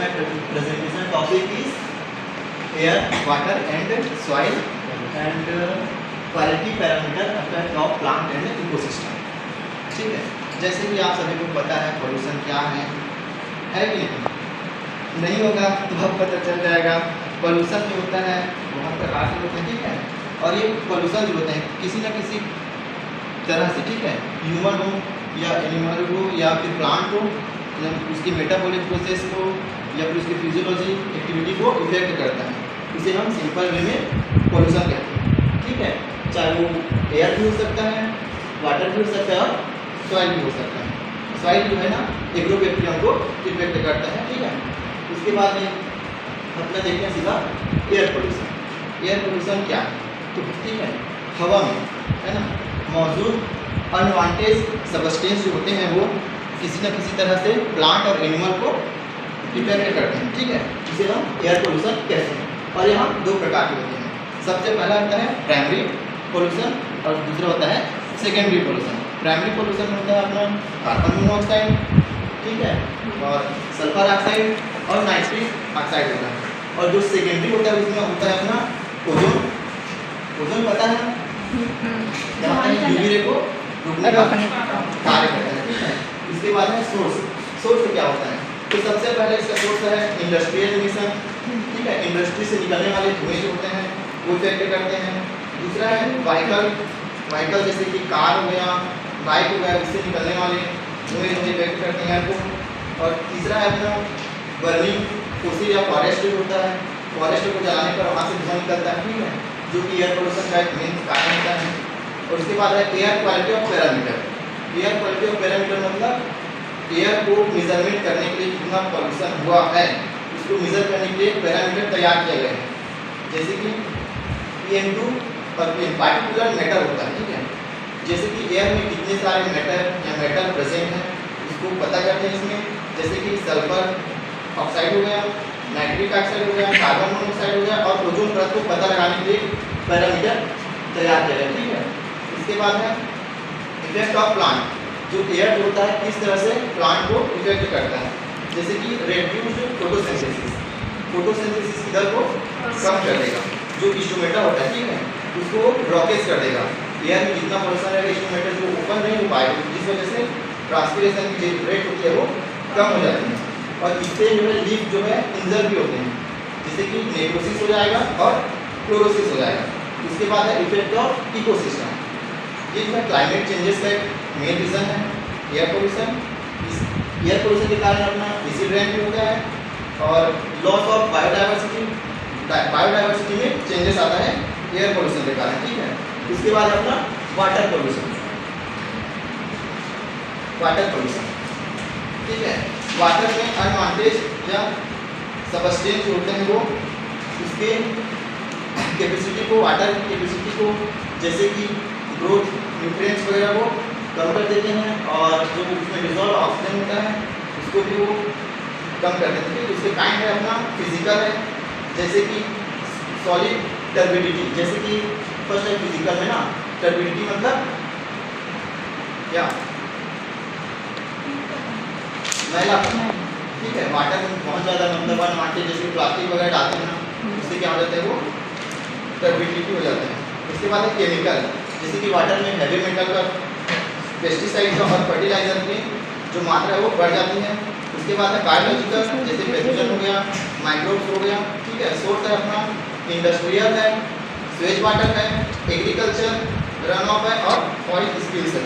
my presentation topic is air, water and soil and quality parameter effect of plant and ecosystem. ठीक है, जैसे कि आप सभी को पता है पोल्यूशन क्या है कि नहीं होगा तो अब पता चल जाएगा। पोल्यूशन जो होता है बहुत प्रकार के होते हैं, ठीक है, और ये पोल्यूशन जो होते हैं किसी न किसी तरह से, ठीक है, ह्यूमन हो या एनिमल हो या फिर प्लांट हो या उसकी मेटाबॉलिक प्रोसेस को या फिर उसकी फिजियोलॉजी एक्टिविटी को इफेक्ट करता है। इसे हम सिंपल वे में पोल्यूशन कहते हैं, ठीक है। चाहे वो एयर भी हो सकता है, वाटर भी हो सकता है और सॉइल भी हो सकता है। सॉइल जो है ना एग्रोबैक्टीरियम को इफेक्ट करता है, ठीक है। उसके बाद में अपना देखते हैं सीधा एयर पोल्यूशन। एयर पोल्यूशन क्या है? तो ठीक है, हवा में है ना मौजूद अनवांटेड सब्सटेंस जो होते हैं वो किसी न किसी तरह से प्लांट और एनिमल को इफेक्ट करते हैं, ठीक है। इसे हम एयर पोल्यूशन कहते हैं। और यहाँ दो प्रकार के होते हैं। सबसे पहला होता है प्राइमरी पोल्यूशन और दूसरा होता है सेकेंडरी पोल्यूशन। प्राइमरी पोल्यूशन में होता है अपना कार्बन मोनोऑक्साइड, ठीक है, और सल्फर ऑक्साइड और नाइट्रिक ऑक्साइड होता है। और जो सेकेंडरी होता है उसमें होता है अपना ओजोन। ओजोन पता है यूवी रे को रोकने का कार्य करता है, ठीक है। इसके बाद है सोर्स। सोर्स क्या होता है? तो सबसे पहले इसका सोर्स है इंडस्ट्रियल एमिशन, ठीक है, इंडस्ट्री से निकलने वाले धुएं जो होते हैं वो इफेक्ट करते हैं। दूसरा है व्हीकल जैसे कि कार हो गया, बाइक हो गया, इससे निकलने वाले धुएं जो इफेक्ट करते हैं को। और तीसरा है अपना बर्निंग फोसिल या फॉरेस्ट जो होता है, फॉरेस्ट को जलाने पर वहाँ से धुआं निकलता है, ठीक है, जो कि एयर पोल्यूशन का एक मेन कारण होता है। और उसके बाद है air quality of parameter. Air quality of parameter मतलब एयर को मेजरमेंट करने के लिए कितना पॉल्यूशन हुआ है उसको मेजर करने के लिए पैरामीटर तैयार किए गए हैं। जैसे कि PM2 और PM पार्टिकुलर मैटर होता है, ठीक है। जैसे कि एयर में कितने सारे मैटर या मेटल प्रेजेंट हैं उसको पता करते हैं इसमें। जैसे कि सल्फर ऑक्साइड हो गया, नाइट्रिक ऑक्साइड हो गया, कार्बन मोनोऑक्साइड हो गया और ओजोन परत को पता लगाने के लिए पैरामीटर तैयार किया गया, ठीक है। इसके बाद है इफेक्ट ऑफ प्लांट। जो एयर जो होता है किस तरह से प्लांट को इफेक्ट करता है। जैसे कि रेड्यूस्ड फोटोसिंथेसिस। फोटोसिंथेसिस की दर को कम कर देगा। जो स्टोमेटा होता है, ठीक है, उसको ब्लॉकेज कर देगा। एयर में जितना पोल्यूशन रहेगा स्टोमेटा जो ओपन नहीं हो पाएगा, जिस वजह से ट्रांसपिरेशन की जो रेट होती है वो कम हो जाती है। और इससे जो है लीफ जो है इंजर भी होते हैं, जैसे कि नेक्रोसिस हो जाएगा और क्लोरोसिस हो जाएगा। उसके बाद है इफेक्ट ऑफ इकोसिस्टम। ये जो है क्लाइमेट चेंजेस का एक मेन रीज़न है एयर पोल्यूशन। एयर पोल्यूशन के कारण अपना एसिड रेन भी होता है और लॉस ऑफ बायोडाइवर्सिटी में चेंजेस आता है एयर पोल्यूशन के कारण, ठीक है। उसके बाद अपना वाटर पोल्यूशन, ठीक है। वाटर में अनवांटेड या सबस्टेंस होते हैं वो उसके कैपेसिटी को, वाटर की कैपेसिटी को, जैसे कि ग्रोथ न्यूट्रिएंट्स वगैरह को कम कर देते हैं और जो उसमें डिजॉल्व ऑक्सीजन होता है उसको भी वो कम कर देते हैं। उसके काइंड है अपना फिजिकल है, जैसे कि सॉलिड टर्बिडिटी। जैसे कि फर्स्ट है फिजिकल में ना टर्बिडिटी मतलब क्या मैलापन, ठीक है। वाटर में बहुत ज़्यादा मतलब अनवांटेड जैसे प्लास्टिक वगैरह डालते हैं ना उससे क्या हो जाता है वो टर्बिडिटी हो जाता है। उसके बाद है केमिकल, जैसे कि वाटर में हैवी मेटल का, पेस्टिसाइड का और फर्टिलाइजर की जो मात्रा है वो बढ़ जाती है। उसके बाद है बायोलॉजिकल, जैसे पैथोजन हो गया, माइक्रोब्स हो गया, ठीक है। सोर्स है अपना इंडस्ट्रियल है, स्वेज वाटर है, एग्रीकल्चर, रन ऑफ है और ऑयल स्पिल्स है,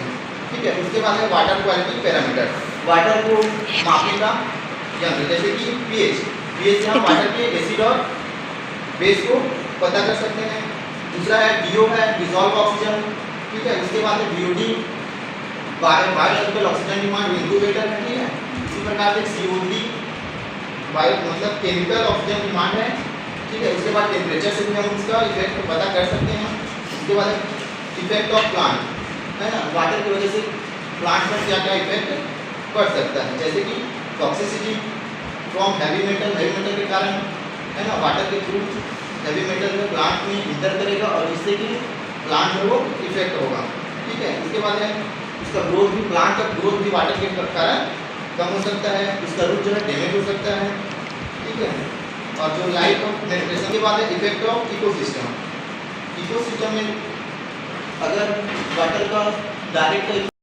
ठीक है। उसके बाद है वाटर क्वालिटी पैरामीटर। वाटर को मापने का यंत्र, जैसे कि पीएच से हम वाटर के एसिड और बेस को पता कर सकते हैं। दूसरा है DO है, डिजॉल्व ऑक्सीजन, ठीक है। उसके बाद है BOD, biological oxygen demand incubator है, ठीक है। इसी प्रकार से COD बायो मतलब केमिकल ऑक्सीजन डिमांड है, ठीक है। उसके बाद टेम्परेचर से भी हम उसका इफेक्ट पता कर सकते हैं। उसके बाद इफेक्ट ऑफ प्लांट है ना, वाटर की वजह से प्लांट पर क्या क्या इफेक्ट पड़ सकता है, जैसे कि टॉक्सिसिटी फ्रॉम हैवी मेटल के कारण है ना, वाटर के थ्रू हैवी मेटल में प्लांट में इंटर करेगा और जिससे कि प्लांट में वो इफेक्ट होगा, ठीक है। उसके बाद है उसका ग्रोथ भी, प्लांट का ग्रोथ भी वाटर के कारण कम हो सकता है। उसका रूट जो है डैमेज हो सकता है। ठीक है। और जो लाइट ऑफ पेनिट्रेशन के बाद है इफेक्ट ऑफ इकोसिस्टम। इकोसिस्टम में अगर वाटर का डायरेक्ट